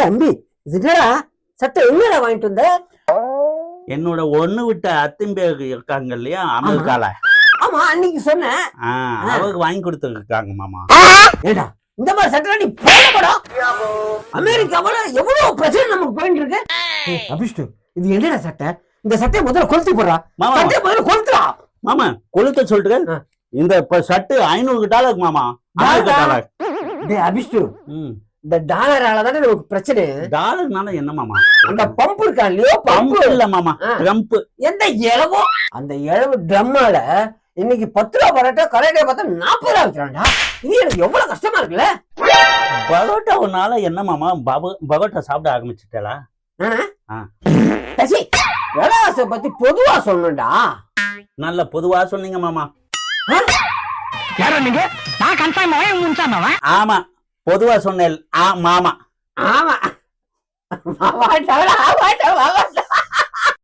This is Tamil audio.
அம்பி இதுடா சட்டை எங்கடா வாங்கிட்டு வந்த? என்னோட ஒண்ணு விட்ட அத்திம்பேர் இருக்காங்க இல்லையா அமெரிக்கால, ஆமா அன்னைக்கு சொன்னேன். அவருக்கு வாங்கி கொடுத்துருக்காங்க மாமா. ஏடா இந்த மாதிரி சட்டை நீ போடா. அமெரிக்காவுல எவ்வளவு பிரச்சனை நமக்கு போயிட்டு இருக்கு. அபிஷ்டு இது என்னடா சட்டை? இந்த சட்டையை முதல்ல கொளுத்தி போடுறா. சட்டையை முதல்ல கொளுத்துறா. மாமா கொளுத்த சொல்லிட்டு இந்த ஷர்ட் $500 மாமா. டேய் அபிஷ்டு, இந்த டாலரால தானே நமக்கு பிரச்சனை. டாலர்னால என்ன மாமா? அந்த பம்ப் இருக்கா இல்லையோ, பம்ப் இல்ல மாமா, ட்ரம்ப். எந்த இழவோ அந்த இழவு ட்ரம்மால இன்னைக்கு 10 ரூபா பரோட்டா கரெக்டா பார்த்தா 40 ரூபா விற்கிறான்டா. இது எனக்கு எவ்வளவு கஷ்டமா இருக்குல்ல. பரோட்டாவுனால என்ன மாமா பரோட்டா சாப்பிட ஆரம்பிச்சுட்டா? விலைவாச பத்தி பொதுவா சொல்லணும்டா. நல்ல பொதுவா சொன்னீங்க மாமா. ஆமா பொதுவா சொன்னேன் மாமா. ஆமா